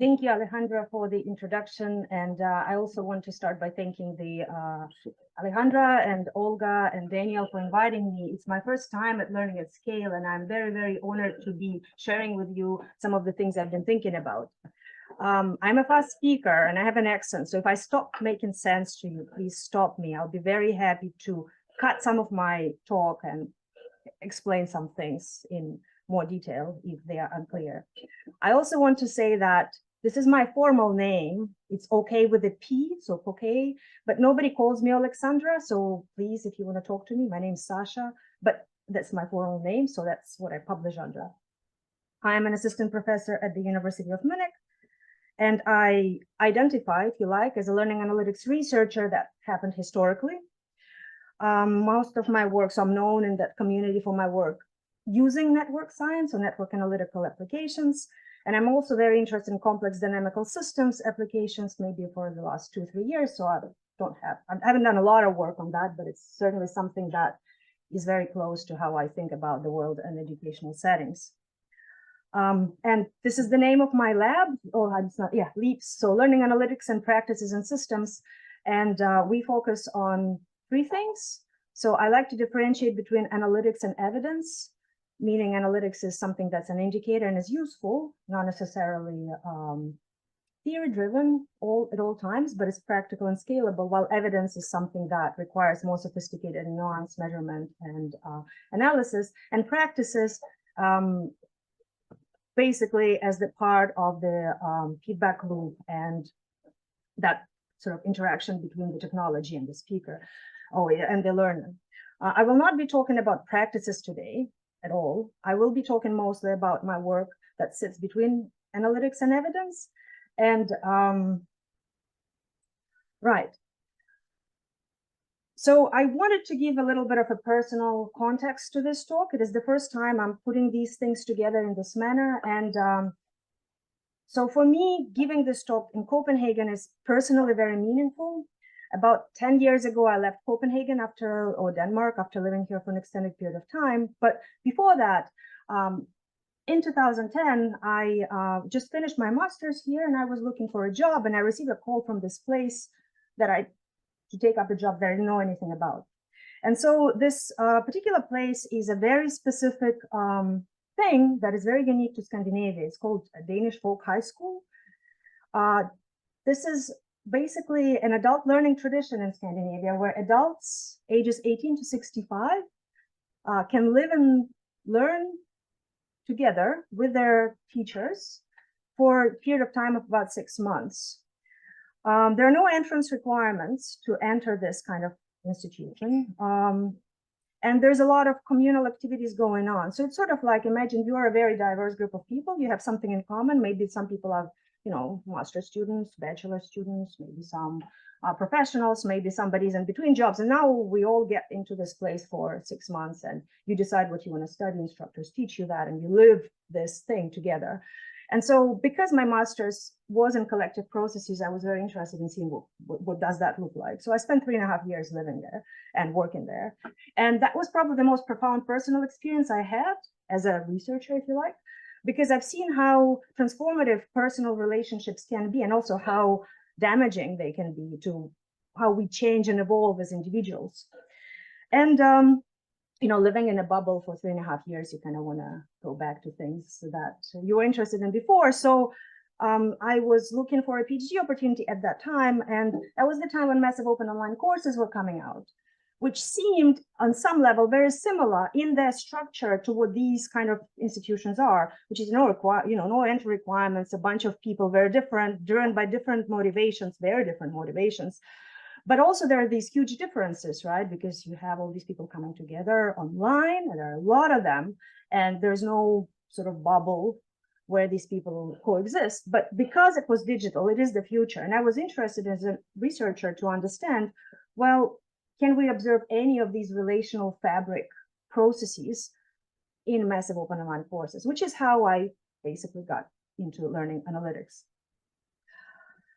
Thank you, Alejandra, for the introduction. And I also want to start by thanking the Alejandra and Olga and Daniel for inviting me. It's my first time at Learning at Scale, and I'm very, very honored to be sharing with you some of the things I've been thinking about. I'm a fast speaker and I have an accent. So if I stop making sense to you, please stop me. I'll be very happy to cut some of my talk and explain some things in more detail if they are unclear. I also want to say that this is my formal name. It's okay with a P, so Poquet, but nobody calls me Alexandra. So please, if you want to talk to me, my name's Sasha, but that's my formal name. So that's what I publish under. I am an assistant professor at the University of Munich, and I identify, if you like, as a learning analytics researcher. That happened historically. Most of my work, so I'm known in that community for my work using network science or network analytical applications. And I'm also very interested in complex dynamical systems applications, maybe for the last 2-3 years. So I haven't done a lot of work on that, but it's certainly something that is very close to how I think about the world and educational settings. And this is the name of my lab. Oh, it's not, yeah, LEAPS. So Learning Analytics and Practices and Systems. And we focus on 3 things. So I like to differentiate between analytics and evidence, meaning analytics is something that's an indicator and is useful, not necessarily theory-driven at all times, but it's practical and scalable, while evidence is something that requires more sophisticated and nuanced measurement and analysis, and practices basically as the part of the feedback loop and that sort of interaction between the technology and the speaker and the learner. I will not be talking about practices today at all. I will be talking mostly about my work that sits between analytics and evidence. And right. So I wanted to give a little bit of a personal context to this talk. It is the first time I'm putting these things together in this manner. And so for me, giving this talk in Copenhagen is personally very meaningful. About 10 years ago, I left Copenhagen Denmark after living here for an extended period of time. But before that, in 2010, I just finished my master's here and I was looking for a job, and I received a call from this place to take up a job that I didn't know anything about. And so this particular place is a very specific thing that is very unique to Scandinavia. It's called a Danish Folk High School. This is basically an adult learning tradition in Scandinavia where adults ages 18 to 65 can live and learn together with their teachers for a period of time of about 6 months. There are no entrance requirements to enter this kind of institution. And there's a lot of communal activities going on. So it's sort of like, imagine you are a very diverse group of people. You have something in common. Maybe some people are, master students, bachelor students, maybe some professionals, maybe somebody's in between jobs. And now we all get into this place for 6 months and you decide what you want to study. Instructors teach you that and you live this thing together. And so because my master's was in collective processes, I was very interested in seeing what does that look like. So I spent 3.5 years living there and working there. And that was probably the most profound personal experience I had as a researcher, if you like, because I've seen how transformative personal relationships can be and also how damaging they can be to how we change and evolve as individuals. And living in a bubble for 3.5 years, you kind of want to go back to things that you were interested in before. So I was looking for a PhD opportunity at that time, and that was the time when massive open online courses were coming out, which seemed on some level very similar in their structure to what these kind of institutions are, which is no entry requirements, a bunch of people, very different, driven by different motivations, very different motivations. But also there are these huge differences, right? Because you have all these people coming together online, and there are a lot of them, and there's no sort of bubble where these people coexist. But because it was digital, it is the future. And I was interested as a researcher to understand, well, can we observe any of these relational fabric processes in massive open online courses, which is how I basically got into learning analytics.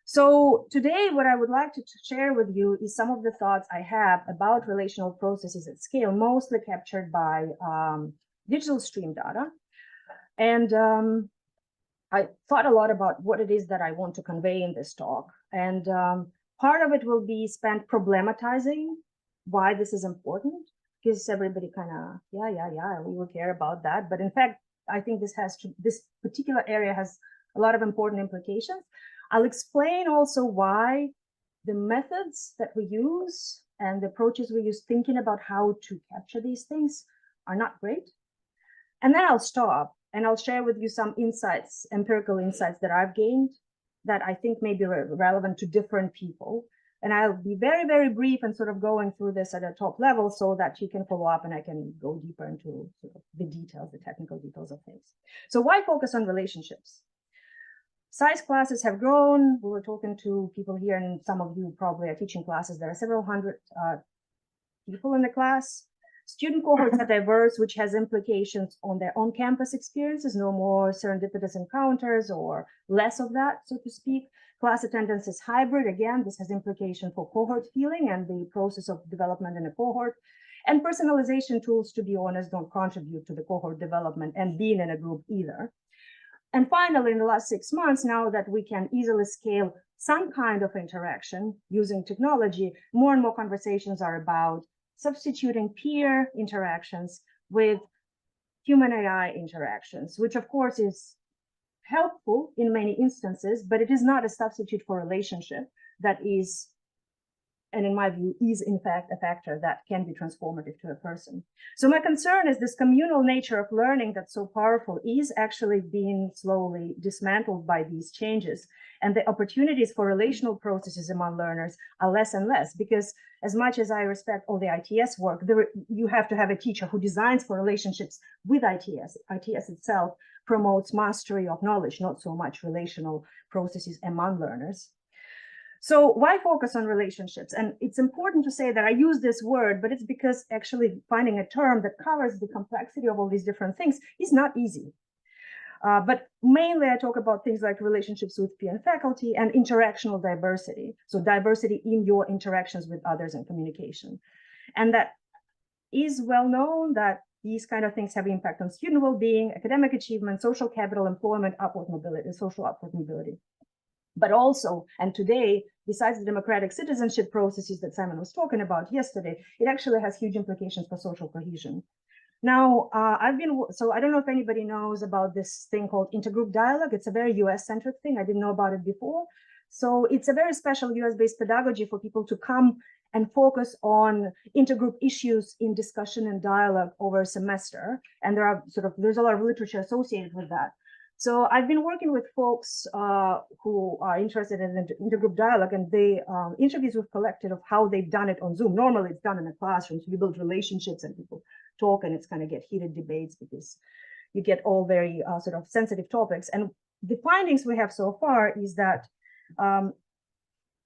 So today, what I would like to share with you is some of the thoughts I have about relational processes at scale, mostly captured by digital stream data. And I thought a lot about what it is that I want to convey in this talk. And part of it will be spent problematizing why this is important, because everybody kind of, yeah, we will care about that. But in fact, I think this particular area has a lot of important implications. I'll explain also why the methods that we use and the approaches we use thinking about how to capture these things are not great. And then I'll stop and I'll share with you some insights, empirical insights that I've gained that I think may be relevant to different people. And I'll be very, very brief and sort of going through this at a top level so that you can follow up and I can go deeper into sort of the details, the technical details of things. So why focus on relationships? Size classes have grown. We were talking to people here, and some of you probably are teaching classes. There are several hundred people in the class. Student cohorts are diverse, which has implications on their on-campus experiences, no more serendipitous encounters or less of that, so to speak. Class attendance is hybrid. Again, this has implication for cohort feeling and the process of development in a cohort. And personalization tools, to be honest, don't contribute to the cohort development and being in a group either. And finally, in the last 6 months, now that we can easily scale some kind of interaction using technology, more and more conversations are about substituting peer interactions with human AI interactions, which of course is helpful in many instances, but it is not a substitute for relationship that is, and in my view, is in fact a factor that can be transformative to a person. So my concern is this communal nature of learning that's so powerful is actually being slowly dismantled by these changes. And the opportunities for relational processes among learners are less and less, because as much as I respect all the ITS work, you have to have a teacher who designs for relationships with ITS. ITS itself promotes mastery of knowledge, not so much relational processes among learners. So why focus on relationships? And it's important to say that I use this word, but it's because actually finding a term that covers the complexity of all these different things is not easy. But mainly I talk about things like relationships with peer and faculty and interactional diversity. So diversity in your interactions with others and communication. And that is well known that these kind of things have impact on student well-being, academic achievement, social capital, employment, upward mobility, social upward mobility. But also, and today, besides the democratic citizenship processes that Simon was talking about yesterday, it actually has huge implications for social cohesion. Now, so I don't know if anybody knows about this thing called intergroup dialogue. It's a very US-centric thing. I didn't know about it before. So it's a very special US-based pedagogy for people to come and focus on intergroup issues in discussion and dialogue over a semester. And there's a lot of literature associated with that. So I've been working with folks who are interested in intergroup dialogue, and they interviews we've collected of how they've done it on Zoom. Normally it's done in a classroom, so you build relationships and people talk, and it's kind of get heated debates because you get all very sort of sensitive topics. And the findings we have so far is that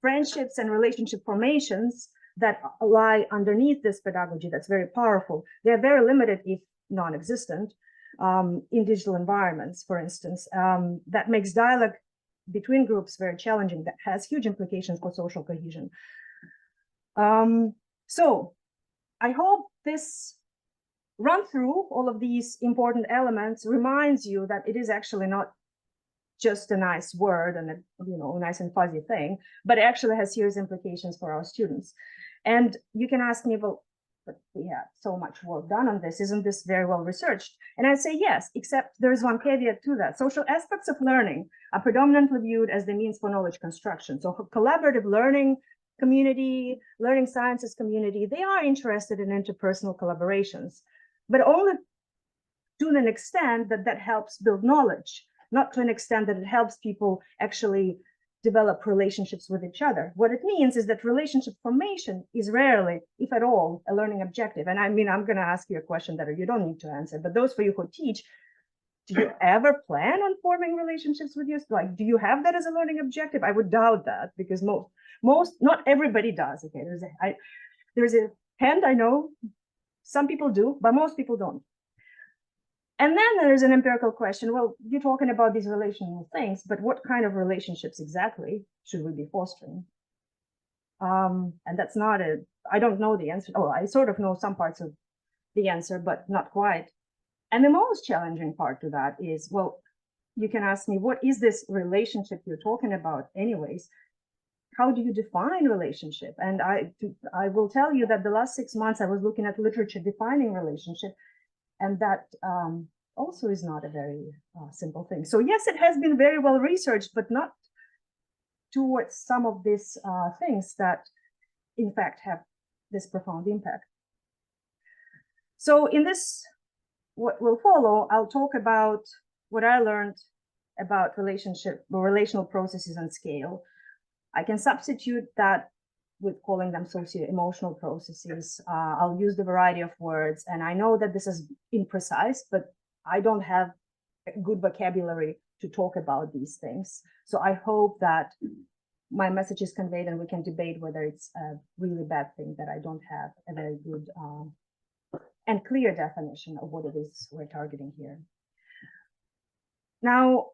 friendships and relationship formations that lie underneath this pedagogy that's very powerful, they're very limited, if non-existent, in digital environments, for instance. That makes dialogue between groups very challenging. That has huge implications for social cohesion. So I hope this run through all of these important elements reminds you that it is actually not just a nice word and a nice and fuzzy thing, but it actually has serious implications for our students. And you can ask me, well, but we have so much work done on this. Isn't this very well researched? And I'd say yes, except there's one caveat to that. Social aspects of learning are predominantly viewed as the means for knowledge construction. So collaborative learning community, learning sciences community, they are interested in interpersonal collaborations, but only to an extent that helps build knowledge, not to an extent that it helps people actually develop relationships with each other. What it means is that relationship formation is rarely, if at all, a learning objective. And I mean, I'm going to ask you a question that you don't need to answer, but those for you who teach, do you ever plan on forming relationships with your, like, do you have that as a learning objective? I would doubt that, because not everybody does. Okay, there's a hand, I know, some people do, but most people don't. And then there's an empirical question. Well, you're talking about these relational things, but what kind of relationships exactly should we be fostering? And that's not I don't know the answer. Oh, I sort of know some parts of the answer, but not quite. And the most challenging part to that is, well, you can ask me, what is this relationship you're talking about anyways? How do you define relationship? And I will tell you that the last 6 months I was looking at literature defining relationship, and that also is not a very simple thing. So yes, it has been very well researched, but not towards some of these things that in fact have this profound impact. So in this, what will follow, I'll talk about what I learned about relational processes and scale. I can substitute that with calling them socio-emotional processes. I'll use the variety of words, and I know that this is imprecise, but I don't have a good vocabulary to talk about these things. So I hope that my message is conveyed and we can debate whether it's a really bad thing that I don't have a very good and clear definition of what it is we're targeting here. Now,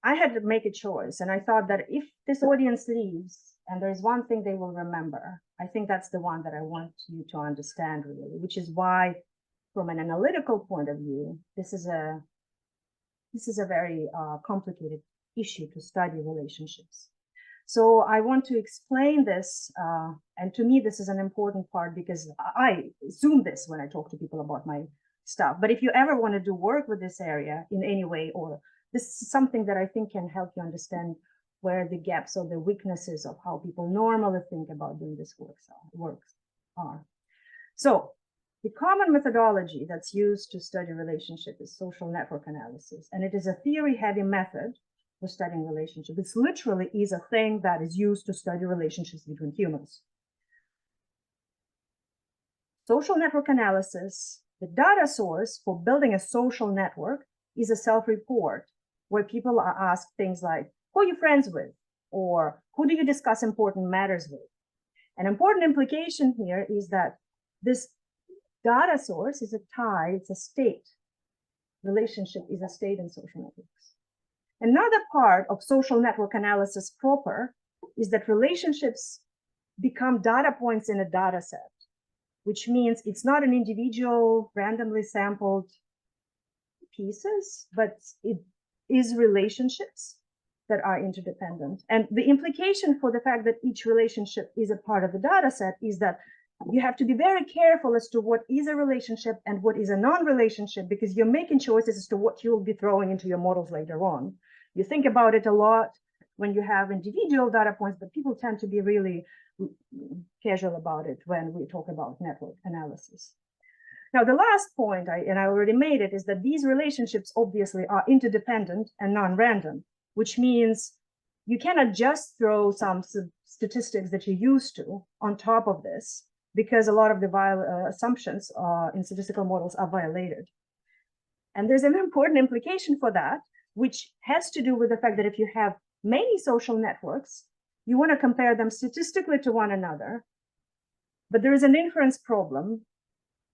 I had to make a choice, and I thought that if this audience leaves and there's one thing they will remember, I think that's the one that I want you to understand really, which is why, from an analytical point of view, this is a very complicated issue to study relationships. So I want to explain this, and to me, this is an important part because I assume this when I talk to people about my stuff. But if you ever want to do work with this area in any way, or this is something that I think can help you understand where the gaps or the weaknesses of how people normally think about doing this work are. So the common methodology that's used to study relationship is social network analysis, and it is a theory-heavy method for studying relationships. This literally is a thing that is used to study relationships between humans. Social network analysis, the data source for building a social network is a self-report where people are asked things like, who are you friends with? Or who do you discuss important matters with? An important implication here is that this data source is a tie, it's a state. Relationship is a state in social networks. Another part of social network analysis proper is that relationships become data points in a data set, which means it's not an individual, randomly sampled pieces, but it is relationships that are interdependent. And the implication for the fact that each relationship is a part of the data set is that you have to be very careful as to what is a relationship and what is a non-relationship, because you're making choices as to what you'll be throwing into your models later on. You think about it a lot when you have individual data points, but people tend to be really casual about it when we talk about network analysis. Now, the last point, and I already made it, is that these relationships obviously are interdependent and non-random, which means you cannot just throw some statistics that you used to on top of this, because a lot of the assumptions in statistical models are violated. And there's an important implication for that, which has to do with the fact that if you have many social networks, you want to compare them statistically to one another. But there is an inference problem,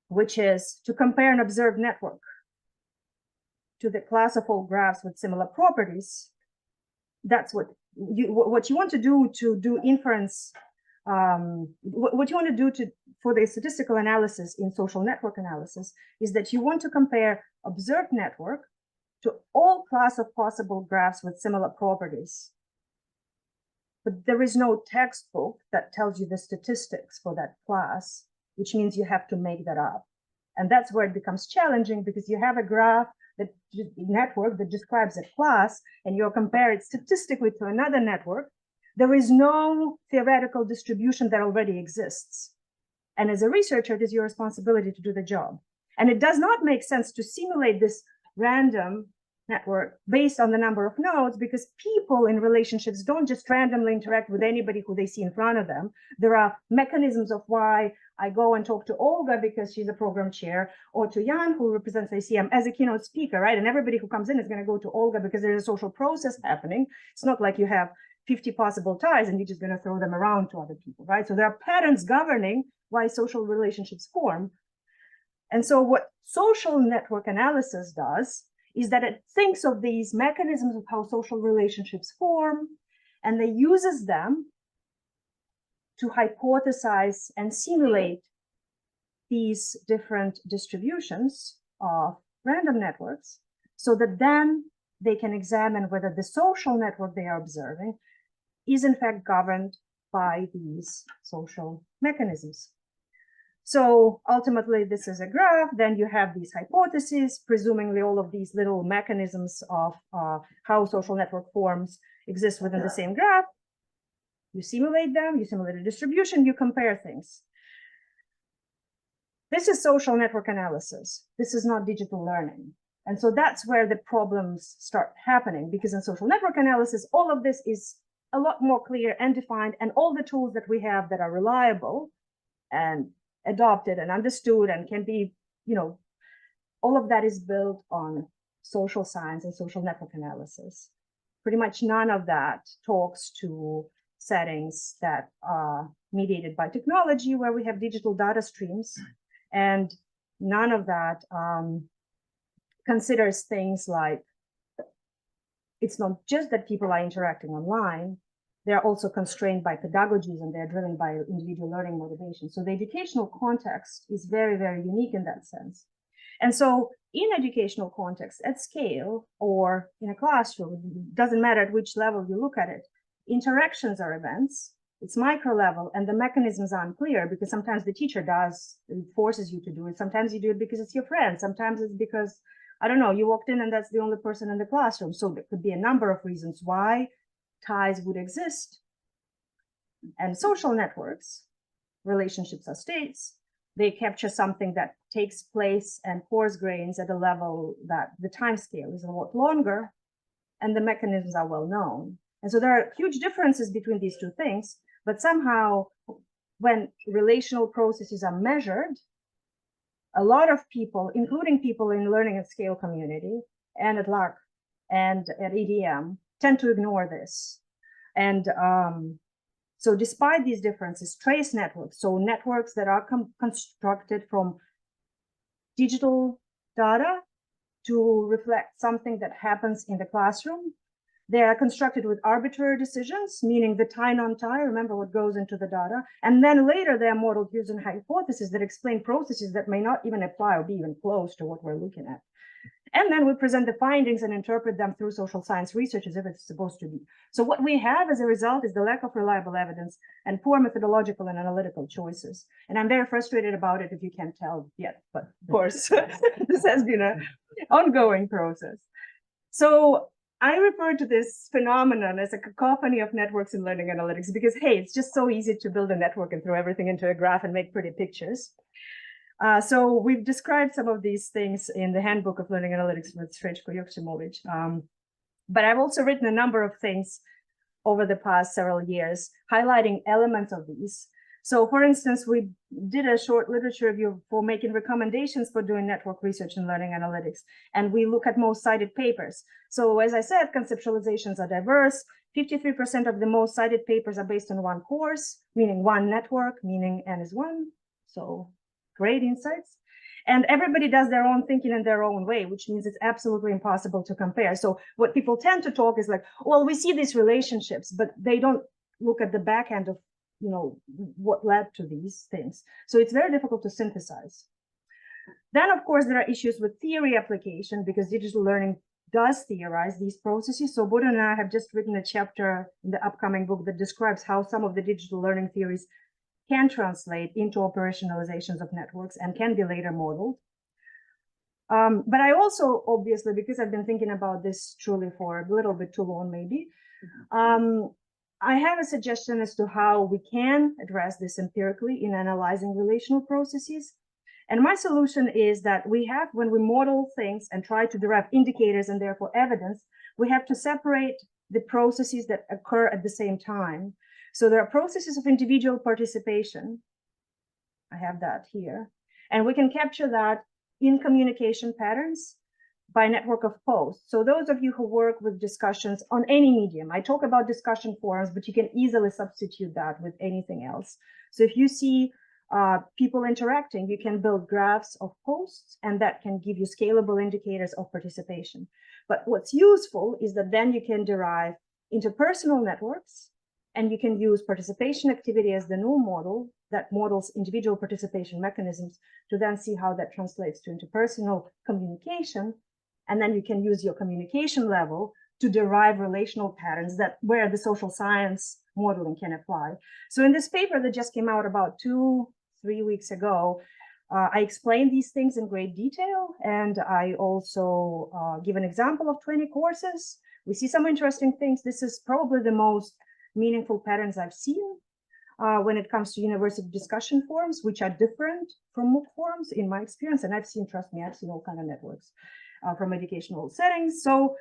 which is to compare an observed network to the class of all graphs with similar properties. That's what you want to do to do inference. What you want to do for the statistical analysis in social network analysis is that you want to compare observed network to all class of possible graphs with similar properties. But there is no textbook that tells you the statistics for that class, which means you have to make that up. And that's where it becomes challenging, because you have a graph network that describes a class, and you'll compare it statistically to another network. There is no theoretical distribution that already exists. And as a researcher, it is your responsibility to do the job. And it does not make sense to simulate this random network based on the number of nodes, because people in relationships don't just randomly interact with anybody who they see in front of them. There are mechanisms of why I go and talk to Olga because she's a program chair, or to Jan, who represents ICM as a keynote speaker, right? And everybody who comes in is going to go to Olga because there's a social process happening. It's not like you have 50 possible ties and you're just going to throw them around to other people, right? So there are patterns governing why social relationships form. And so what social network analysis does is that it thinks of these mechanisms of how social relationships form, and they uses them to hypothesize and simulate these different distributions of random networks, so that then they can examine whether the social network they are observing is in fact governed by these social mechanisms. So ultimately, this is a graph. Then you have these hypotheses, presumably all of these little mechanisms of how social network forms exist within the same graph. You simulate them, you simulate a distribution, you compare things. This is social network analysis. This is not digital learning. And so that's where the problems start happening, because in social network analysis, all of this is a lot more clear and defined, and all the tools that we have that are reliable and adopted and understood and can be, all of that is built on social science and social network analysis. Pretty much none of that talks to settings that are mediated by technology, where we have digital data streams, and none of that considers things like, it's not just that people are interacting online, they're also constrained by pedagogies, and they're driven by individual learning motivation. So the educational context is very, very unique in that sense. And so in educational context at scale or in a classroom, it doesn't matter at which level you look at it, interactions are events, it's micro level, and the mechanisms are unclear, because sometimes the teacher does, it forces you to do it. Sometimes you do it because it's your friend. Sometimes it's because, I don't know, you walked in and that's the only person in the classroom. So there could be a number of reasons why ties would exist. And social networks, relationships are states, they capture something that takes place and coarse grains at a level that the time scale is a lot longer, and the mechanisms are well known. And so there are huge differences between these two things, but somehow when relational processes are measured, a lot of people, including people in learning at scale community and at LARC and at EDM, tend to ignore this. And so despite these differences, trace networks, so networks that are constructed from digital data to reflect something that happens in the classroom, they are constructed with arbitrary decisions, meaning the tie, non-tie, remember what goes into the data. And then later they are modeled using hypotheses that explain processes that may not even apply or be even close to what we're looking at. And then we present the findings and interpret them through social science research as if it's supposed to be. So what we have as a result is the lack of reliable evidence and poor methodological and analytical choices. And I'm very frustrated about it, if you can't tell yet, but of course, this has been an ongoing process. So I refer to this phenomenon as a cacophony of networks in learning analytics, because, hey, it's just so easy to build a network and throw everything into a graph and make pretty pictures. So we've described some of these things in the Handbook of Learning Analytics with Srečko Joksimovic. But I've also written a number of things over the past several years, highlighting elements of these. So for instance, we did a short literature review for making recommendations for doing network research in learning analytics. And we look at most cited papers. So as I said, conceptualizations are diverse. 53% of the most cited papers are based on one course, meaning one network, meaning N is one. So great insights. And everybody does their own thinking in their own way, which means it's absolutely impossible to compare. So what people tend to talk is like, well, we see these relationships, but they don't look at the back end of, what led to these things. So it's very difficult to synthesize. Then, of course, there are issues with theory application, because digital learning does theorize these processes. So Bodo and I have just written a chapter in the upcoming book that describes how some of the digital learning theories can translate into operationalizations of networks and can be later modeled. But I also, obviously, because I've been thinking about this truly for a little bit too long, maybe, I have a suggestion as to how we can address this empirically in analyzing relational processes. And my solution is that we have, when we model things and try to derive indicators and therefore evidence, we have to separate the processes that occur at the same time. So there are processes of individual participation. I have that here. And we can capture that in communication patterns by network of posts. So those of you who work with discussions on any medium, I talk about discussion forums, but you can easily substitute that with anything else. So if you see people interacting, you can build graphs of posts, and that can give you scalable indicators of participation. But what's useful is that then you can derive interpersonal networks, and you can use participation activity as the new model that models individual participation mechanisms to then see how that translates to interpersonal communication And then you can use your communication level to derive relational patterns that where the social science modeling can apply. So in this paper that just came out about 2-3 weeks ago, I explain these things in great detail, and I also give an example of 20 courses. We see some interesting things. This is probably the most meaningful patterns I've seen when it comes to university discussion forums, which are different from MOOC forums in my experience. And I've seen, trust me, I've seen all kinds of networks from educational settings. So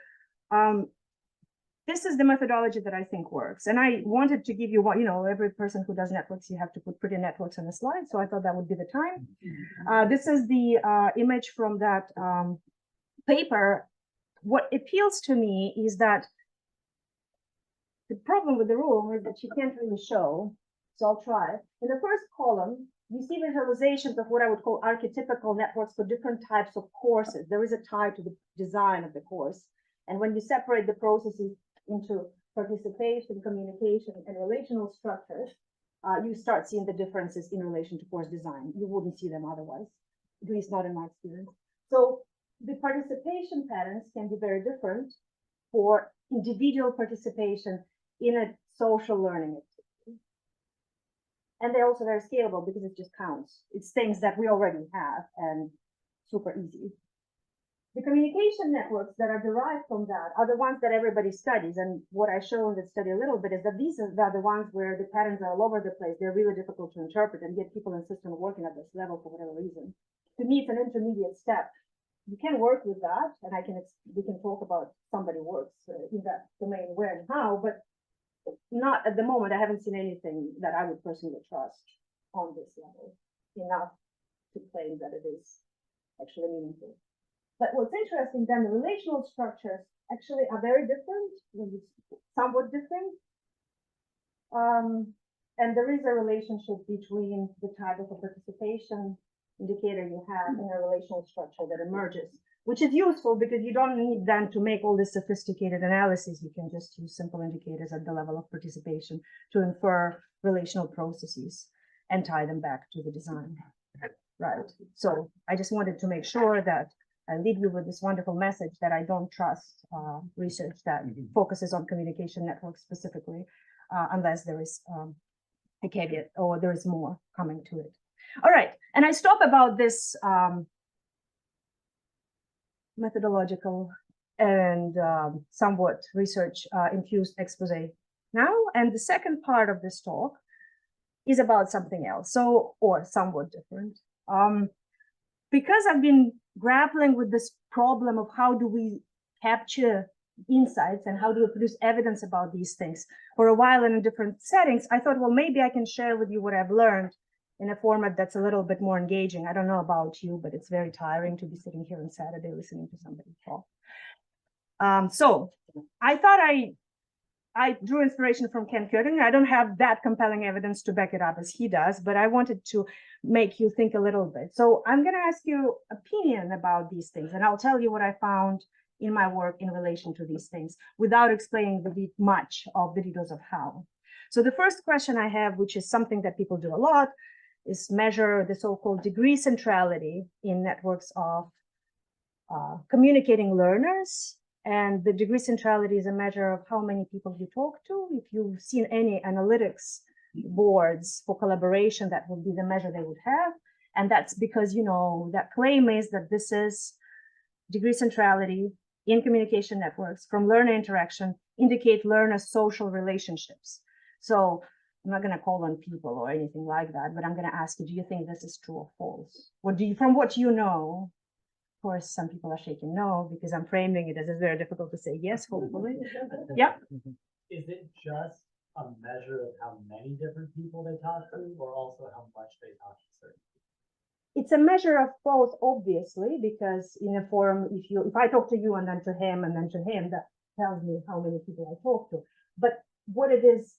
this is the methodology that I think works. And I wanted to give you what, every person who does networks, you have to put pretty networks on the slide. So I thought that would be the time. This is the image from that paper. What appeals to me is that the problem with the rule is that you can't really show. So I'll try. In the first column, you see visualizations of what I would call archetypical networks for different types of courses. There is a tie to the design of the course. And when you separate the processes into participation, communication, and relational structures, you start seeing the differences in relation to course design. You wouldn't see them otherwise, at least not in my experience. So the participation patterns can be very different for individual participation in a social learning activity. And they're also very scalable because it just counts. It's things that we already have and super easy. The communication networks that are derived from that are the ones that everybody studies. And what I show in the study a little bit is that these are the ones where the patterns are all over the place. They're really difficult to interpret, and yet people insist on working at this level for whatever reason. To me, it's an intermediate step. You can work with that, and we can talk about somebody works in that domain where and how, but not at the moment. I haven't seen anything that I would personally trust on this level enough to claim that it is actually meaningful. But what's interesting then, the relational structures actually are very different, somewhat different. And there is a relationship between the type of a participation indicator you have and a relational structure that emerges, which is useful because you don't need then to make all this sophisticated analysis. You can just use simple indicators at the level of participation to infer relational processes and tie them back to the design. Right. So I just wanted to make sure that I leave you with this wonderful message that I don't trust research that focuses on communication networks specifically, unless there is a caveat or there is more coming to it. All right, and I stop about this methodological and somewhat research infused expose now. And the second part of this talk is about something else, or somewhat different. Because I've been grappling with this problem of how do we capture insights and how do we produce evidence about these things for a while and in different settings, I thought, well, maybe I can share with you what I've learned in a format that's a little bit more engaging. I don't know about you, but it's very tiring to be sitting here on Saturday listening to somebody talk. So I thought I drew inspiration from Ken Koenig. I don't have that compelling evidence to back it up as he does, but I wanted to make you think a little bit. So I'm going to ask you opinion about these things, and I'll tell you what I found in my work in relation to these things without explaining much of the details of how. So the first question I have, which is something that people do a lot, is measure the so-called degree centrality in networks of communicating learners. And the degree centrality is a measure of how many people you talk to. If you've seen any analytics boards for collaboration, that would be the measure they would have. And that's because, that claim is that this is degree centrality in communication networks from learner interaction indicate learner social relationships. So I'm not going to call on people or anything like that, but I'm going to ask you, do you think this is true or false? What do you, from what you know? Of course, some people are shaking no, because I'm framing it as it's very difficult to say yes, hopefully. Yeah. Is it just a measure of how many different people they talk to, or also how much they talk to certain people? It's a measure of both, obviously, because in a forum, if I talk to you and then to him and then to him, that tells me how many people I talk to. But what it is,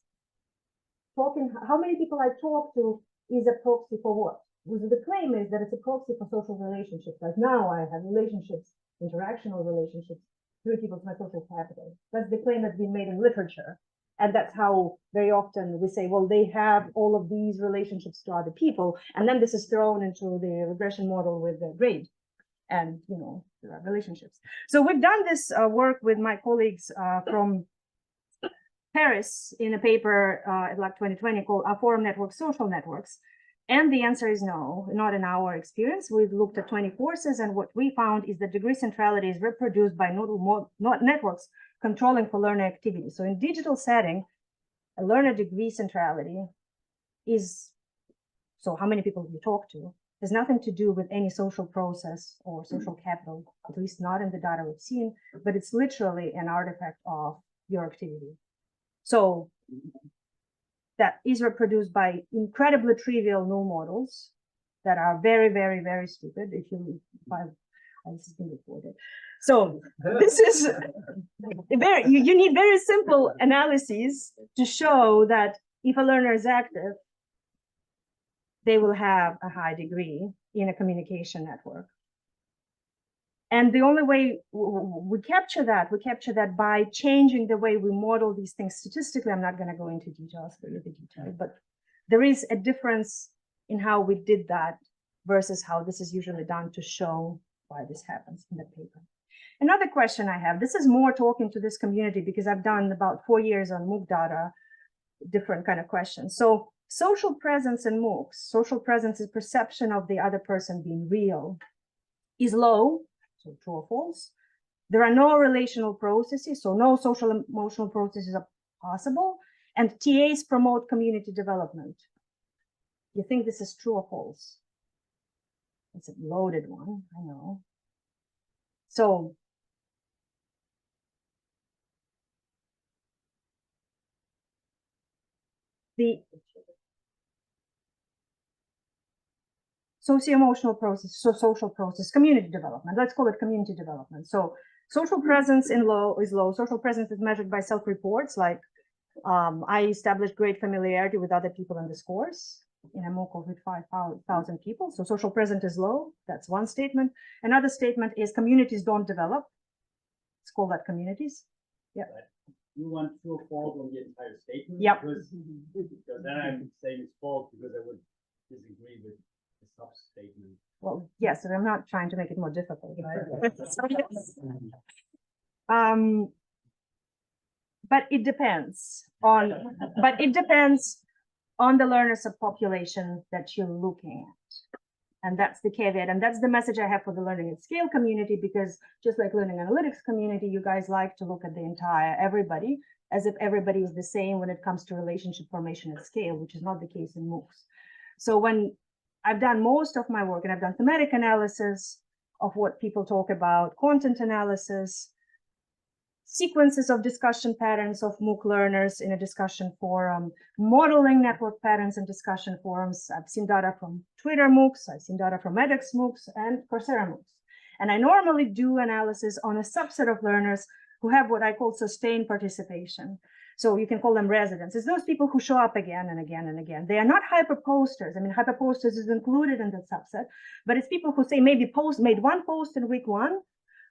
how many people I talk to is a proxy for what? The claim is that it's a proxy for social relationships. Like now I have relationships, interactional relationships, 3 people to my social capital. That's the claim that's been made in literature. And that's how very often we say, well, they have all of these relationships to other people. And then this is thrown into the regression model with the grade. And, you know, there are relationships. So we've done this work with my colleagues from Paris in a paper at like 2020 called Are Forum Networks Social Networks? And the answer is no, not in our experience. We've looked at 20 courses, and what we found is that degree centrality is reproduced by nodal networks controlling for learner activity. So in digital setting, a learner degree centrality is, so how many people you talk to, has nothing to do with any social process or social capital, at least not in the data we've seen, but it's literally an artifact of your activity. So that is reproduced by incredibly trivial null models that are very, very, very stupid. If you, this has been reported. So this is very, you need very simple analyses to show that if a learner is active, they will have a high degree in a communication network. And the only way we capture that by changing the way we model these things statistically. I'm not going to go into details for you, the detail, but there is a difference in how we did that versus how this is usually done to show why this happens in the paper. Another question I have, this is more talking to this community because I've done about 4 years on MOOC data, different kind of questions. So social presence in MOOCs, social presence is perception of the other person being real, is low. So true or false. There are no relational processes, so no social emotional processes are possible. And TAs promote community development. You think this is true or false? It's a loaded one, I know. So the socio-emotional process, so social process, community development, let's call it community development. So social presence is low. Social presence is measured by self-reports, like I established great familiarity with other people in this course in a MOOC with 5,000 people. So social presence is low. That's one statement. Another statement is communities don't develop. Let's call that communities. Yeah. You want true or false on the entire statement? Yep. Because then I could say it's false because I would disagree with the sub-statement. Well, yes, and I'm not trying to make it more difficult. So, yes. But it depends on the learner subpopulation that you're looking at. And that's the caveat. And that's the message I have for the learning at scale community, because just like learning analytics community, you guys like to look at the entire everybody as if everybody is the same when it comes to relationship formation at scale, which is not the case in MOOCs. So when I've done most of my work and I've done thematic analysis of what people talk about, content analysis, sequences of discussion patterns of MOOC learners in a discussion forum, modeling network patterns in discussion forums. I've seen data from Twitter MOOCs, I've seen data from edX MOOCs and Coursera MOOCs. And I normally do analysis on a subset of learners who have what I call sustained participation. So you can call them residents. It's those people who show up again and again and again. They are not hyperposters. I mean, hyperposters is included in that subset, but it's people who say maybe made one post in week 1,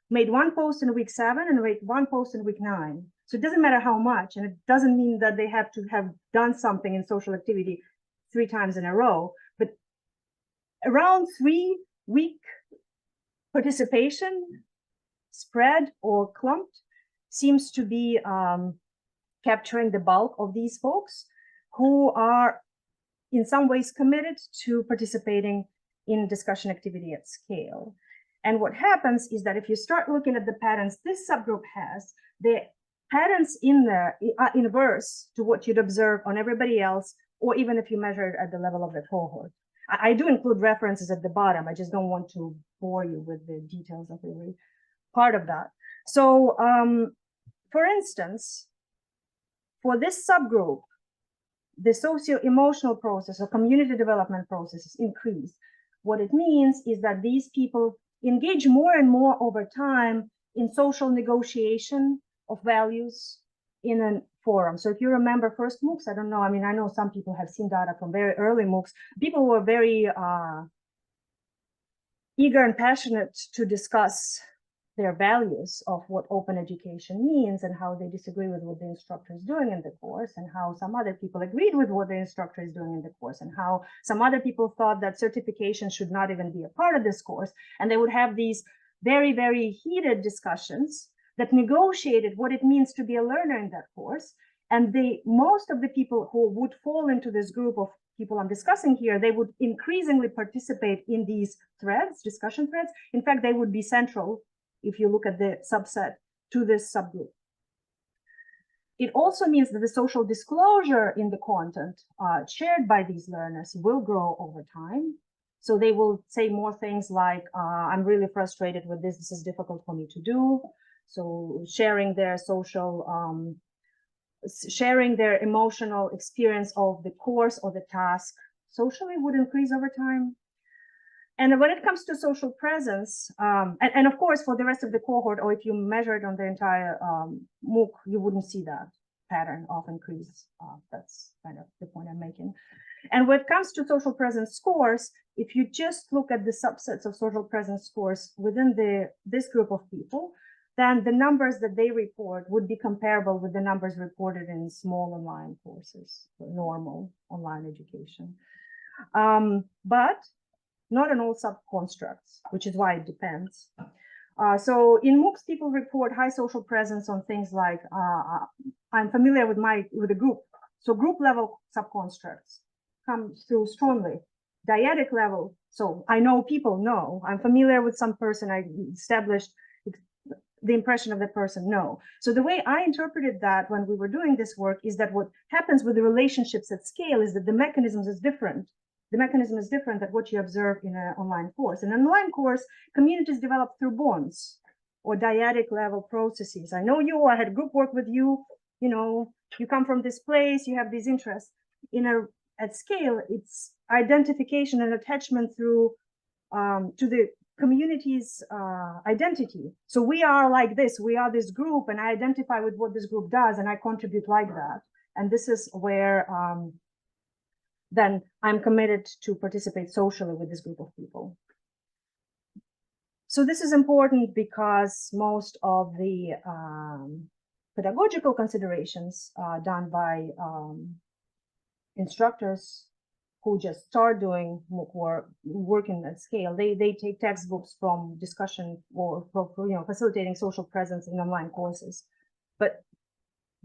made one post in week 7, and made one post in week 9. So it doesn't matter how much, and it doesn't mean that they have to have done something in social activity 3 times in a row, but around 3-week participation, spread or clumped, seems to be capturing the bulk of these folks who are in some ways committed to participating in discussion activity at scale. And what happens is that if you start looking at the patterns this subgroup has, the patterns in there are inverse to what you'd observe on everybody else, or even if you measure it at the level of the cohort. I do include references at the bottom. I just don't want to bore you with the details of every part of that. So, for instance, for this subgroup, the socio-emotional process or community development processes increase. What it means is that these people engage more and more over time in social negotiation of values in a forum. So if you remember first MOOCs, I don't know, I mean, I know some people have seen data from very early MOOCs. People were very eager and passionate to discuss their values of what open education means and how they disagree with what the instructor is doing in the course, and how some other people agreed with what the instructor is doing in the course, and how some other people thought that certification should not even be a part of this course. And they would have these very, very heated discussions that negotiated what it means to be a learner in that course. And most of the people who would fall into this group of people I'm discussing here, they would increasingly participate in these threads, discussion threads. In fact, they would be central, if you look at the subset, to this subgroup. It also means that the social disclosure in the content shared by these learners will grow over time. So they will say more things like, I'm really frustrated with this is difficult for me to do. So sharing their social, sharing their emotional experience of the course or the task socially would increase over time. And when it comes to social presence, and of course, for the rest of the cohort, or if you measure it on the entire MOOC, you wouldn't see that pattern of increase. That's kind of the point I'm making. And when it comes to social presence scores, if you just look at the subsets of social presence scores within this group of people, then the numbers that they report would be comparable with the numbers reported in small online courses, normal online education. But not in all sub-constructs, which is why it depends. So in MOOCs, people report high social presence on things like, I'm familiar with the group. So group level sub-constructs come through strongly. Dyadic level, so I know people know. I'm familiar with some person, I established the impression of the person, no. So the way I interpreted that when we were doing this work is that what happens with the relationships at scale is that the mechanism is different. The mechanism is different than what you observe in an online course. In an online course, communities develop through bonds or dyadic level processes. I know you, I had group work with you, you know, you come from this place, you have these interests. At scale, it's identification and attachment through to the community's identity. So we are like this, we are this group, and I identify with what this group does, and I contribute like that. And this is where then I'm committed to participate socially with this group of people. So this is important because most of the pedagogical considerations done by instructors who just start doing MOOC working at scale, they take textbooks from discussion or facilitating social presence in online courses. But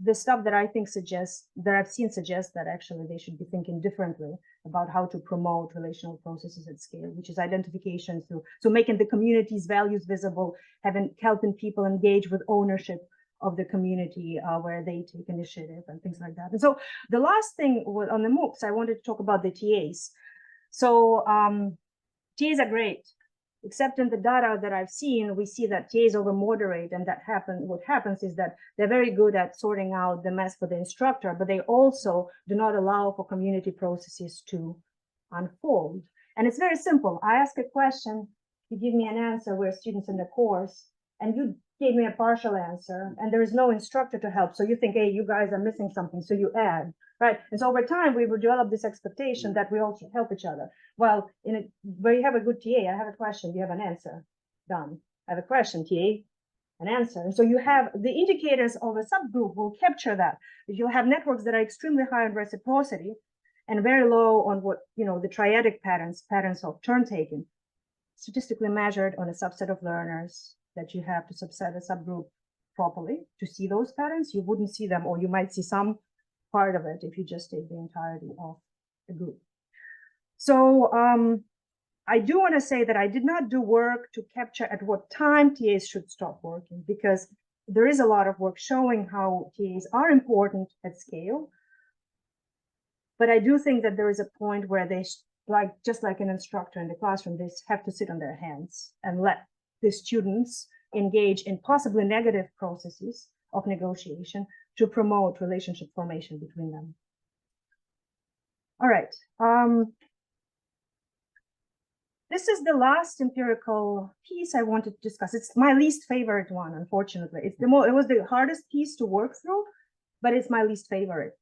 the stuff that I think I've seen suggests that actually they should be thinking differently about how to promote relational processes at scale, which is identification through, so making the community's values visible, helping people engage with ownership of the community where they take initiative and things like that. And so the last thing on the MOOCs, I wanted to talk about the TAs. So TAs are great, except in the data that I've seen, we see that TAs over moderate, and what happens is that they're very good at sorting out the mess for the instructor, but they also do not allow for community processes to unfold. And it's very simple. I ask a question, you give me an answer, we're students in the course, and you gave me a partial answer, and there is no instructor to help. So you think, hey, you guys are missing something, so you add, right? And so over time, we would develop this expectation that we all should help each other. Well, where you have a good TA, I have a question, you have an answer, done. I have a question, TA, an answer. And so you have the indicators of a subgroup will capture that. If you have networks that are extremely high on reciprocity and very low on what, the triadic patterns of turn taking, statistically measured on a subset of learners, that you have to subset a subgroup properly to see those patterns, you wouldn't see them, or you might see some part of it if you just take the entirety of the group. So I do want to say that I did not do work to capture at what time TAs should stop working, because there is a lot of work showing how TAs are important at scale. But I do think that there is a point where they, just like an instructor in the classroom, they have to sit on their hands and let the students engage in possibly negative processes of negotiation to promote relationship formation between them. All right. This is the last empirical piece I wanted to discuss. It's my least favorite one, unfortunately. It was the hardest piece to work through, but it's my least favorite.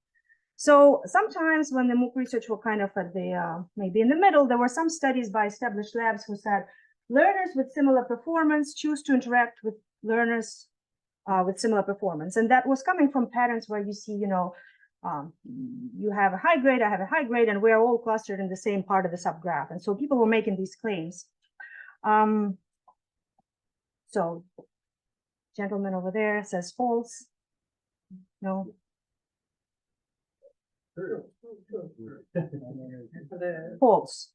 So sometimes when the MOOC research were kind of at the maybe in the middle, there were some studies by established labs who said, learners with similar performance choose to interact with learners with similar performance. And that was coming from patterns where you see, you have a high grade, I have a high grade, and we're all clustered in the same part of the subgraph. And so people were making these claims. So gentleman over there says false. No. False.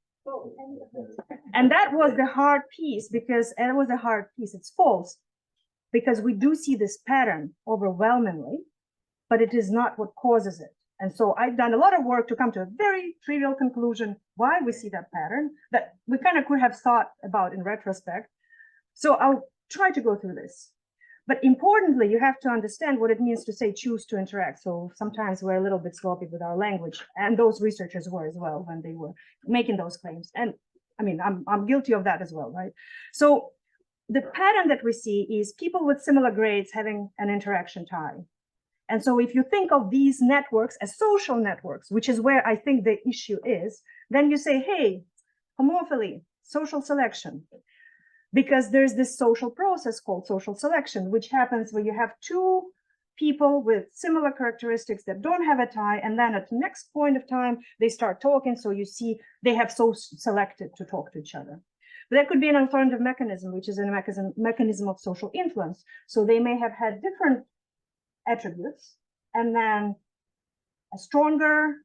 And that was the hard piece, because it was a hard piece. It's false because we do see this pattern overwhelmingly, but it is not what causes it. And so I've done a lot of work to come to a very trivial conclusion why we see that pattern that we kind of could have thought about in retrospect. So I'll try to go through this. But importantly, you have to understand what it means to say choose to interact. So sometimes we're a little bit sloppy with our language, and those researchers were as well when they were making those claims. And I mean, I'm guilty of that as well, right? So the pattern that we see is people with similar grades having an interaction tie. And so if you think of these networks as social networks, which is where I think the issue is, then you say, hey, homophily, social selection. Because there's this social process called social selection, which happens where you have two people with similar characteristics that don't have a tie, and then at the next point of time, they start talking, so you see they have so selected to talk to each other. But that could be an alternative mechanism, which is a mechanism of social influence. So they may have had different attributes, and then a stronger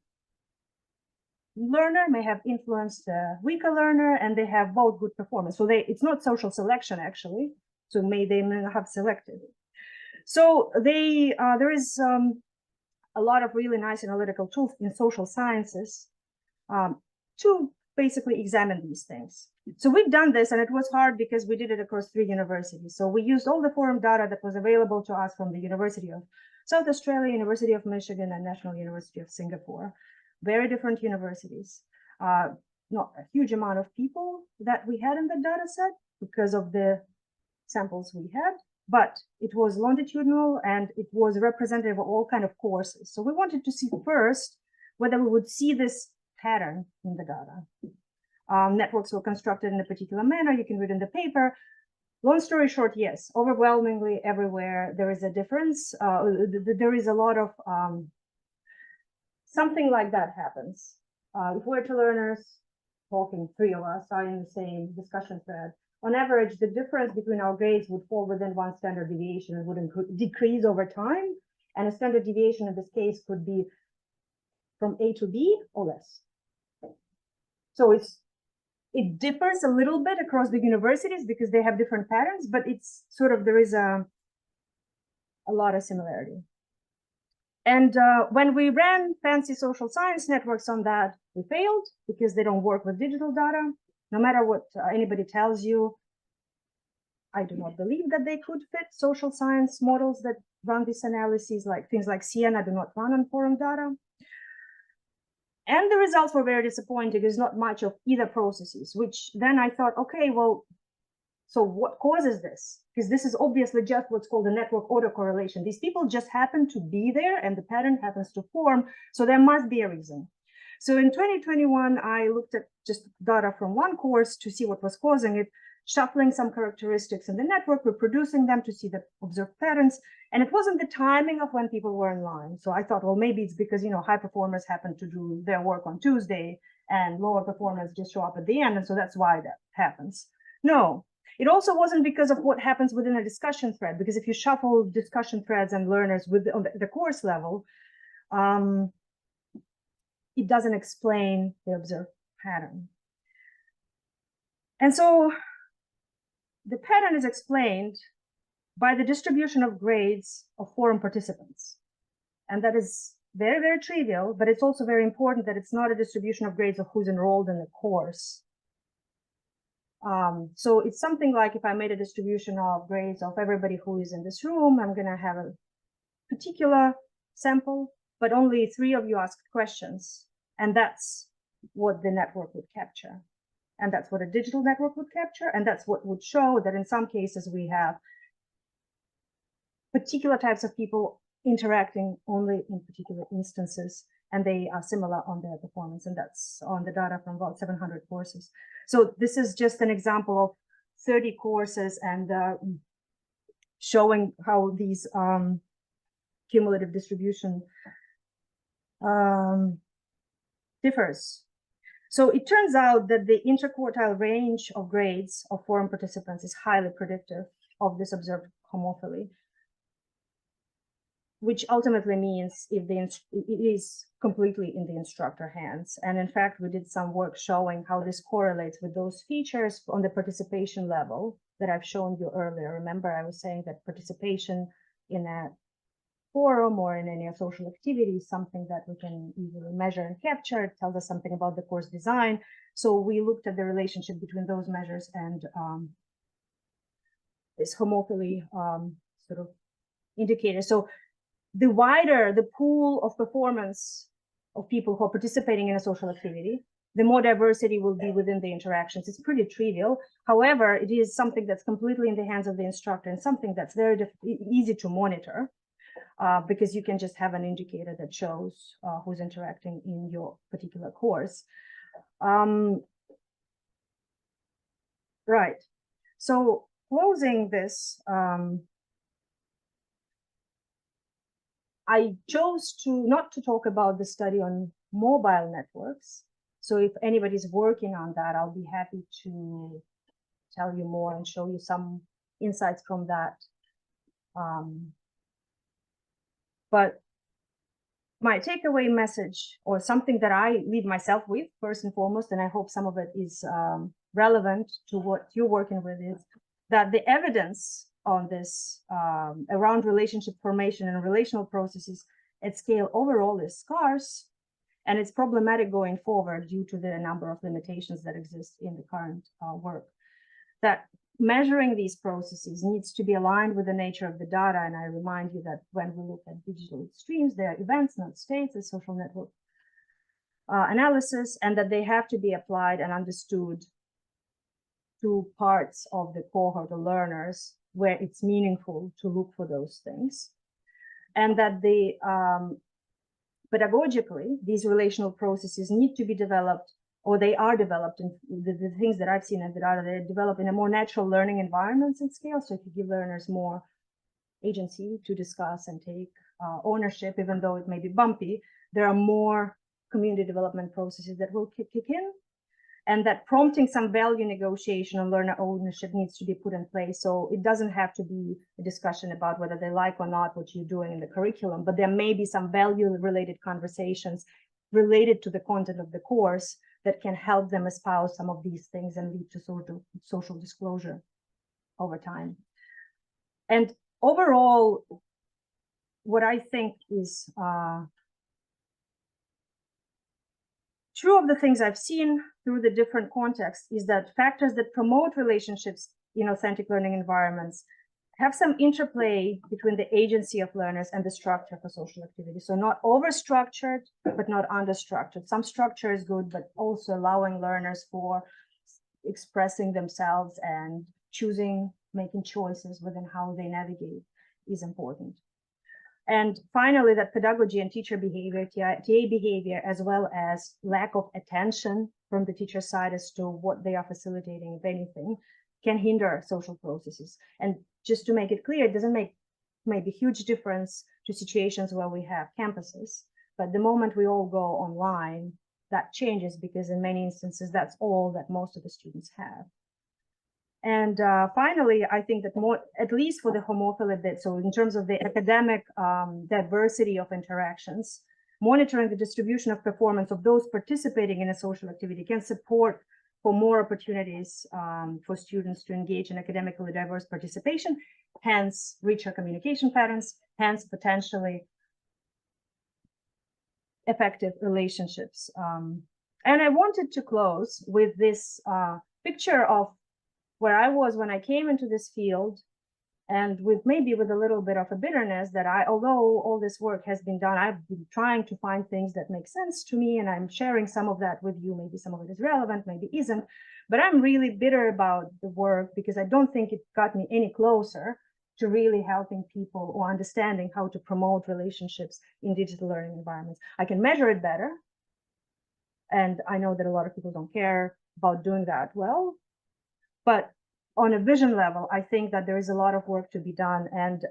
learner may have influenced a weaker learner, and they have both good performance. So it's not social selection actually. So they may have selected. So there is a lot of really nice analytical tools in social sciences to basically examine these things. So we've done this, and it was hard because we did it across 3 universities. So we used all the forum data that was available to us from the University of South Australia, University of Michigan, and National University of Singapore. Very different universities. Not a huge amount of people that we had in the data set because of the samples we had, but it was longitudinal and it was representative of all kind of courses. So we wanted to see first whether we would see this pattern in the data. Networks were constructed in a particular manner. You can read in the paper. Long story short, yes, overwhelmingly everywhere there is a difference. There is a lot of something like that happens. If we're two learners talking, 3 of us are in the same discussion thread, on average, the difference between our grades would fall within 1 standard deviation and would decrease over time. And a standard deviation in this case could be from A to B or less. So it differs a little bit across the universities because they have different patterns, but it's sort of, there is a lot of similarity. And when we ran fancy social science networks on that, we failed because they don't work with digital data. No matter what anybody tells you, I do not believe that they could fit social science models that run these analyses, like things like Siena do not run on forum data. And the results were very disappointing. There's not much of either processes, which then I thought, okay, well, so what causes this? Because this is obviously just what's called a network autocorrelation. These people just happen to be there and the pattern happens to form. So there must be a reason. So in 2021, I looked at just data from one course to see what was causing it, shuffling some characteristics in the network, reproducing them to see the observed patterns. And it wasn't the timing of when people were in line. So I thought, well, maybe it's because, high performers happen to do their work on Tuesday and lower performers just show up at the end. And so that's why that happens. No, it also wasn't because of what happens within a discussion thread, because if you shuffle discussion threads and learners on the course level, it doesn't explain the observed pattern. And so the pattern is explained by the distribution of grades of forum participants. And that is very, very trivial, but it's also very important that it's not a distribution of grades of who's enrolled in the course. So it's something like if I made a distribution of grades of everybody who is in this room, I'm going to have a particular sample, but only 3 of you asked questions. And that's what the network would capture. And that's what a digital network would capture. And that's what would show that in some cases we have particular types of people interacting only in particular instances, and they are similar on their performance. And that's on the data from about 700 courses. So this is just an example of 30 courses and showing how these cumulative distribution differs. So it turns out that the interquartile range of grades of forum participants is highly predictive of this observed homophily, which ultimately means if it is completely in the instructor hands. And in fact, we did some work showing how this correlates with those features on the participation level that I've shown you earlier. Remember, I was saying that participation in a forum or in any social activity is something that we can easily measure and capture. It tells us something about the course design. So we looked at the relationship between those measures and this homophily sort of indicator. So the wider the pool of performance of people who are participating in a social activity, the more diversity will be within the interactions. It's pretty trivial. However, it is something that's completely in the hands of the instructor and something that's very easy to monitor because you can just have an indicator that shows who's interacting in your particular course. Right. So closing this, I chose not to talk about the study on mobile networks. So if anybody's working on that, I'll be happy to tell you more and show you some insights from that. But my takeaway message, or something that I leave myself with first and foremost, and I hope some of it is relevant to what you're working with, is that the evidence on this around relationship formation and relational processes at scale overall is scarce, and it's problematic going forward due to the number of limitations that exist in the current work. That measuring these processes needs to be aligned with the nature of the data, and I remind you that when we look at digital streams, they are events, not states, as social network analysis, and that they have to be applied and understood to parts of the cohort of learners where it's meaningful to look for those things. And that the pedagogically, these relational processes need to be developed, or they are developed, in the things that I've seen in the data, they develop in a more natural learning environments and scale. So if you give learners more agency to discuss and take ownership, even though it may be bumpy, there are more community development processes that will kick in. And that prompting some value negotiation and learner ownership needs to be put in place. So it doesn't have to be a discussion about whether they like or not what you're doing in the curriculum, but there may be some value-related conversations related to the content of the course that can help them espouse some of these things and lead to sort of social disclosure over time. And overall, what I think is true of the things I've seen through the different contexts is that factors that promote relationships in authentic learning environments have some interplay between the agency of learners and the structure for social activity. So not over-structured, but not under-structured. Some structure is good, but also allowing learners for expressing themselves and choosing, making choices within how they navigate is important. And finally, that pedagogy and teacher behavior, TA behavior, as well as lack of attention from the teacher side as to what they are facilitating, if anything, can hinder social processes. And just to make it clear, it doesn't make maybe huge difference to situations where we have campuses. But the moment we all go online, that changes, because in many instances, that's all that most of the students have. And finally, I think that more, at least for the homophily bit, so in terms of the academic diversity of interactions, monitoring the distribution of performance of those participating in a social activity can support for more opportunities for students to engage in academically diverse participation, hence richer communication patterns, hence potentially effective relationships. And I wanted to close with this picture of where I was when I came into this field, and with maybe with a little bit of a bitterness that although all this work has been done, I've been trying to find things that make sense to me, and I'm sharing some of that with you. Maybe some of it is relevant, maybe isn't, but I'm really bitter about the work because I don't think it got me any closer to really helping people or understanding how to promote relationships in digital learning environments. I can measure it better, and I know that a lot of people don't care about doing that well. But on a vision level, I think that there is a lot of work to be done, and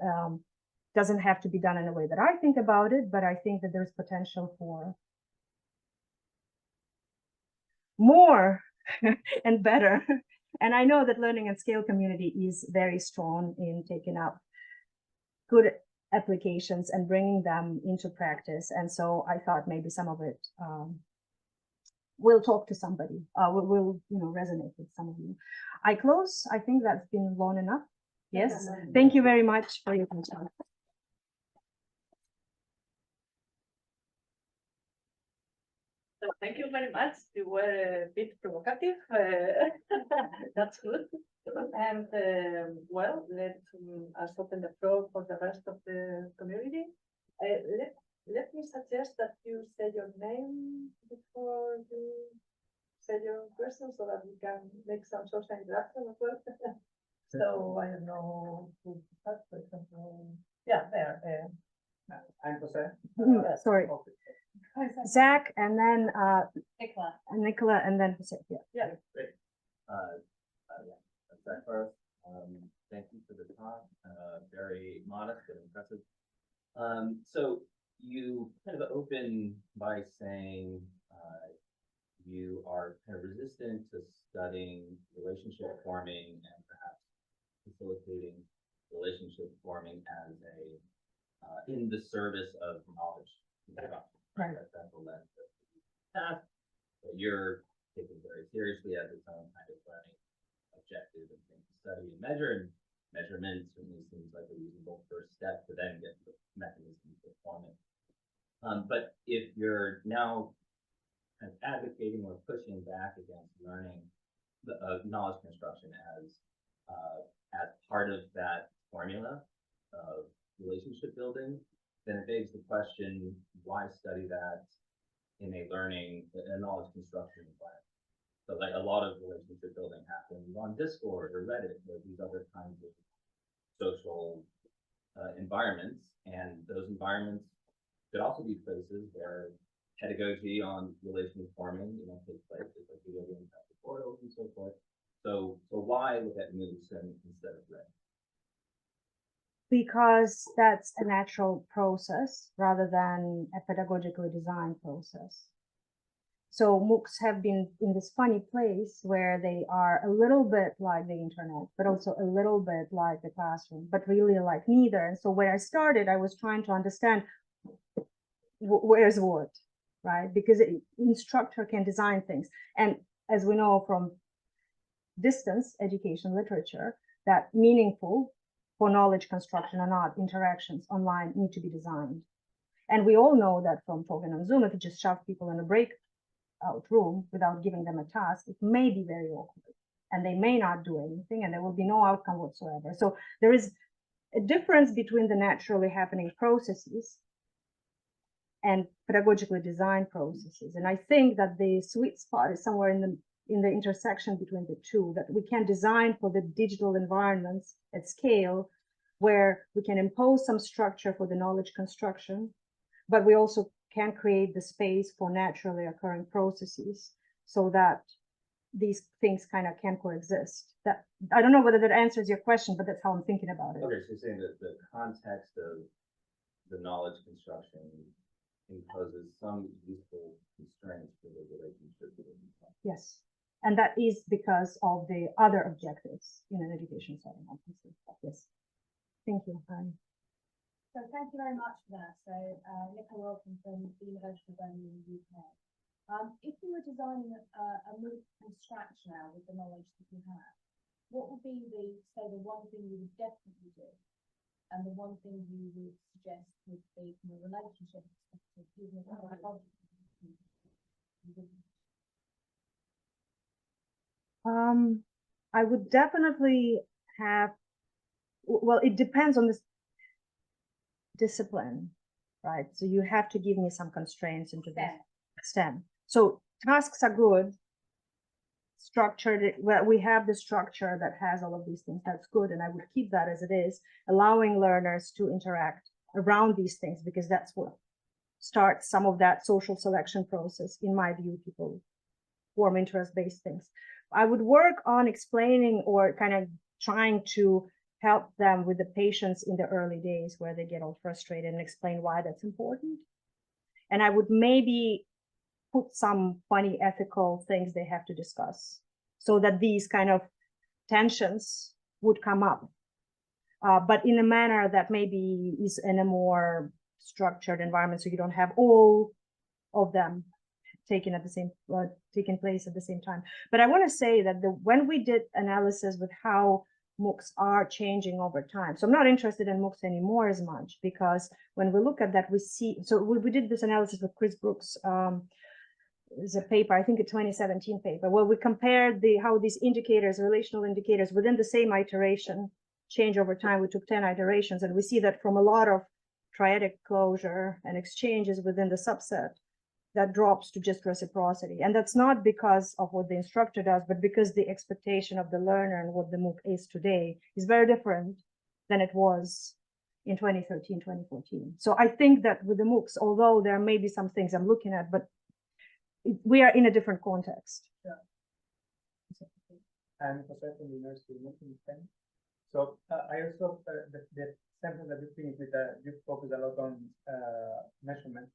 doesn't have to be done in a way that I think about it, but I think that there's potential for more and better. And I know that Learning and Scale community is very strong in taking up good applications and bringing them into practice. And so I thought maybe some of it will talk to somebody, will resonate with some of you. I close. I think that's been long enough. Yes. Thank you very much for your attention. So thank you very much. You were a bit provocative. That's good. And well, let us open the floor for the rest of the community. Let me suggest that you say your name before you say your question, so that we can make some social interaction as well. So I don't know who to start, for example. Yeah, there. I'm Jose. Sorry. Zach, and then Nicola. and then Jose. Yeah. Yeah. Great. Zach first. Thank you for the talk. Very modest and impressive. So you kind of open by saying you are kind of resistant to studying relationship forming and perhaps facilitating relationship forming as a in the service of knowledge. Right. That's the lens that you're taken very seriously as its own kind of learning objective and thing to study and measure, and measurement certainly seems like a reasonable first step to then get the mechanisms for forming. But if you're now kind of advocating or pushing back against learning the knowledge construction as part of that formula of relationship building, then it begs the question, why study that in a knowledge construction environment? So like a lot of relationship building happens on Discord or Reddit or these other kinds of social environments, and those environments could also be places where pedagogy on relationship forming, takes place, just like video games have tutorials and so forth. So why look at MOOCs instead of Reddit? Because that's a natural process rather than a pedagogically designed process. So MOOCs have been in this funny place where they are a little bit like the internet, but also a little bit like the classroom, but really like neither. And so when I started, I was trying to understand where's what, right? Because instructor can design things. And as we know from distance education literature, that meaningful for knowledge construction or not interactions online need to be designed. And we all know that from talking on Zoom, if you just shove people in a breakout room without giving them a task, it may be very awkward and they may not do anything and there will be no outcome whatsoever. So there is a difference between the naturally happening processes and pedagogically designed processes. And I think that the sweet spot is somewhere in the intersection between the two, that we can design for the digital environments at scale where we can impose some structure for the knowledge construction, but we also can create the space for naturally occurring processes so that these things kind of can coexist. That I don't know whether that answers your question, but that's how I'm thinking about it. Okay, so you're saying that the context of the knowledge construction imposes some useful constraints for the relationship. Yes. And that is because of the other objectives in an education setting, obviously. Yes. Thank you. So thank you very much for that. So Nicola Wilson from the University of Birmingham in the UK. If you were designing a MOOC from scratch now with the knowledge that you have, what would be the one thing you would definitely do, and the one thing you would suggest would be from a relationship perspective? I would definitely have, well, it depends on this discipline, right? So you have to give me some constraints into this STEM. So tasks are good, structured, well, we have the structure that has all of these things, that's good, and I would keep that as it is, allowing learners to interact around these things, because that's what starts some of that social selection process. In my view, people form interest-based things. I would work on explaining or kind of trying to help them with the patience in the early days where they get all frustrated and explain why that's important. And I would maybe put some funny ethical things they have to discuss so that these kind of tensions would come up, but in a manner that maybe is in a more structured environment, so you don't have all of them taking place at the same time. But I want to say that when we did analysis with how MOOCs are changing over time, so I'm not interested in MOOCs anymore as much, because when we look at that, we see, so we did this analysis with Chris Brooks. Is a paper, I think a 2017 paper, where we compared how these indicators, relational indicators within the same iteration change over time. We took 10 iterations, and we see that from a lot of triadic closure and exchanges within the subset, that drops to just reciprocity. And that's not because of what the instructor does, but because the expectation of the learner and what the MOOC is today is very different than it was in 2013, 2014. So I think that with the MOOCs, although there may be some things I'm looking at, but we are in a different context. I'm Jose from the University of Spain. So I also, the sample that you finished with, you focus a lot on measurement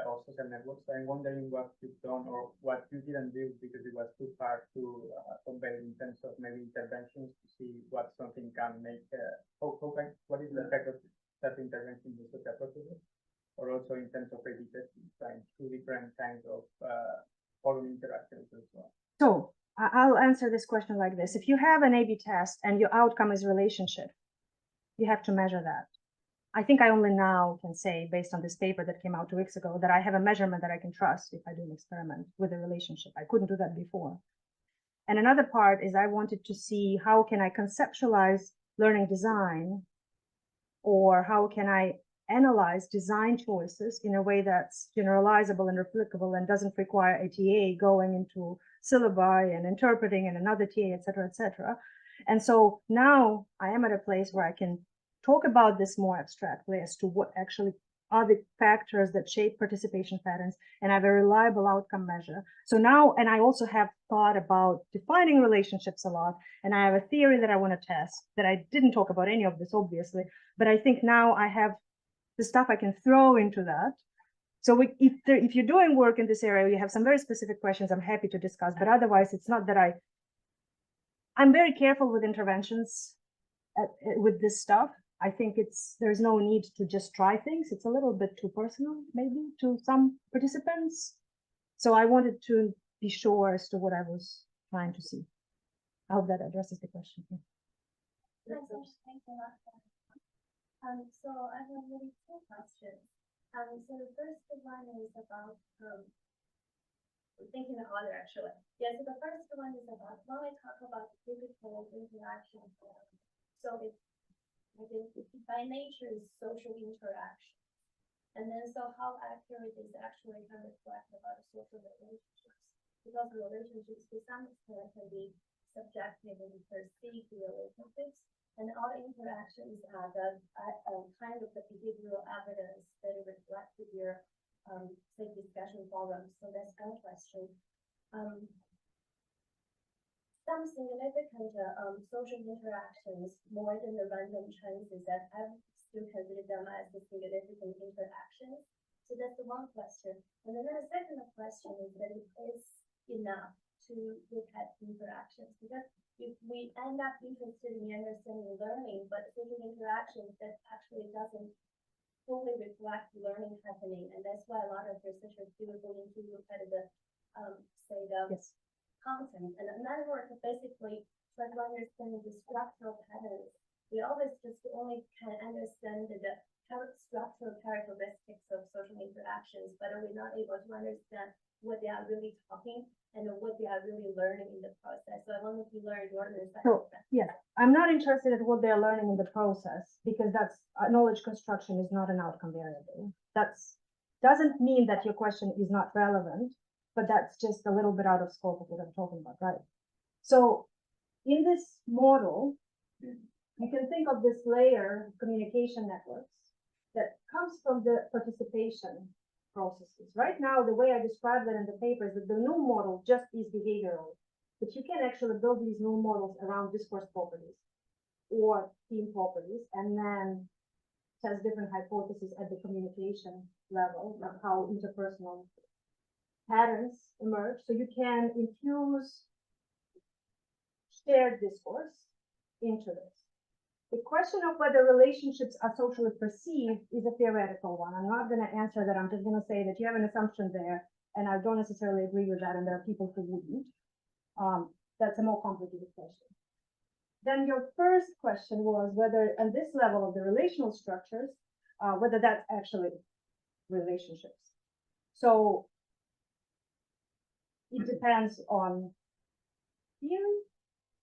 of social networks. So I'm wondering what you've done or what you didn't do because it was too hard to compare in terms of maybe interventions to see what something can make, what is the effect of that intervention in the social processes? Or also in terms of A/B testing, trying two different kinds of following interactions as well. So I'll answer this question like this. If you have an A/B test and your outcome is relationship, you have to measure that. I think I only now can say, based on this paper that came out 2 weeks ago, that I have a measurement that I can trust if I do an experiment with a relationship. I couldn't do that before. And another part is I wanted to see how can I conceptualize learning design, or how can I analyze design choices in a way that's generalizable and replicable and doesn't require a TA going into syllabi and interpreting and another TA, et cetera, et cetera. And so now I am at a place where I can talk about this more abstractly as to what actually are the factors that shape participation patterns, and I have a reliable outcome measure. So now, and I also have thought about defining relationships a lot, and I have a theory that I want to test that I didn't talk about any of this, obviously, but I think now I have the stuff I can throw into that. So if you're doing work in this area, you have some very specific questions, I'm happy to discuss, but otherwise it's not that I'm very careful with interventions with this stuff. I think there's no need to just try things. It's a little bit too personal, maybe, to some participants. So I wanted to be sure as to what I was trying to see. I hope that addresses the question. Thanks a lot. So I have really 2 questions. So the first one is about thinking the order actually. Yeah, so the first one is about when we talk about physical interaction. So it's by nature is social interaction. And then so how accurate is actually kind of reflect about social relationships? Because relationships to some extent can be subjective and perceived relationships. And all interactions have kind of the behavioral evidence that reflects your say discussion forums. So that's one question. Some significant social interactions, more than the random chances, that I still consider them as the significant interactions. So that's the one question. And then the second question is that it is enough to look at interactions, because if we end up interested in understanding learning, but social interactions that actually doesn't fully reflect learning happening, and that's why a lot of researchers do go into look at the say the content. And another word to basically try to understand the structural patterns. We always just only can understand the structural characteristics of social interactions, but we're not able to understand what they are really talking and what they are really learning in the process. So I wanted to learn your understanding. So yeah, I'm not interested in what they're learning in the process, because that's knowledge construction is not an outcome variable. That's doesn't mean that your question is not relevant, but that's just a little bit out of scope of what I'm talking about, right? So in this model, you can think of this layer of communication networks that comes from the participation processes. Right now, the way I described that in the paper is that the new model just is behavioral. but you can actually build these new models around discourse properties or theme properties, and then test different hypotheses at the communication level of how interpersonal patterns emerge. So you can infuse shared discourse into this. The question of whether relationships are socially perceived is a theoretical one. I'm not going to answer that. I'm just going to say that you have an assumption there, and I don't necessarily agree with that, and there are people who wouldn't. That's a more complicated question. Then your first question was whether, at this level of the relational structures, whether that's actually relationships. So it depends on theory,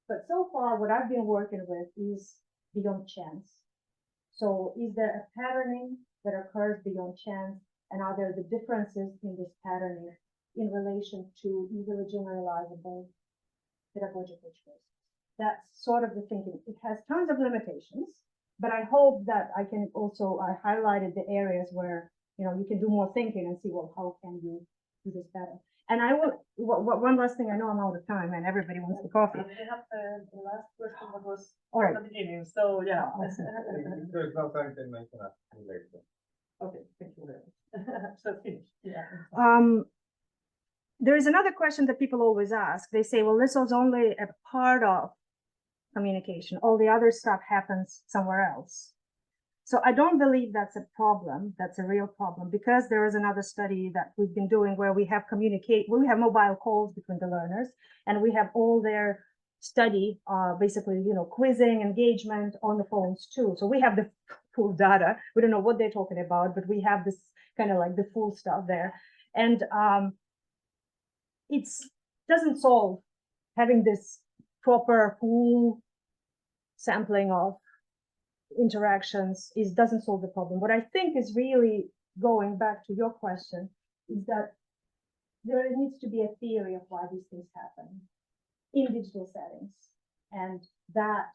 but so far what I've been working with is beyond chance. So is there a patterning that occurs beyond chance, and are there the differences in this patterning in relation to easily generalizable pedagogical choices? That's sort of the thinking. It has tons of limitations, but I hope that I can also, I highlighted the areas where, you know, you can do more thinking and see, well, how can you do this better? And I will, one last thing, I know I'm out of time and everybody wants the coffee. We have the last question that was All right. at the beginning, so yeah. There's no time to mention that later. Okay, thank you very much. So finish, yeah. There is another question that people always ask. They say, well, this was only a part of communication. All the other stuff happens somewhere else. So I don't believe that's a problem. That's a real problem, because there is another study that we've been doing where we have we have mobile calls between the learners, and we have all their study, basically, you know, quizzing, engagement on the phones too. So we have the full data. We don't know what they're talking about, but we have this kind of like the full stuff there. And it doesn't solve having this proper full sampling of interactions doesn't solve the problem. What I think is really, going back to your question, is that there needs to be a theory of why these things happen in digital settings, and that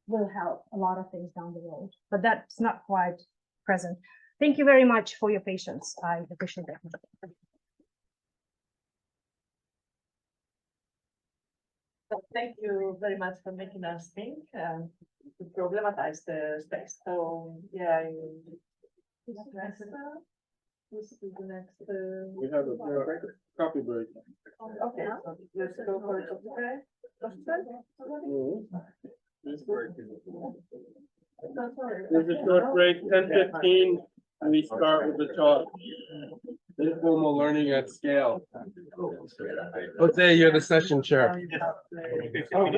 will help a lot of things down the road, but that's not quite present. Thank you very much for your patience. I appreciate that. So thank you very much for making us think and to problematize the space. So yeah, this is the next. We have a copy break. Okay, so let's go for it. Okay. There's a short break, 10:15. We start with the talk. Informal learning at scale. Jose, you're the session chair. Oh,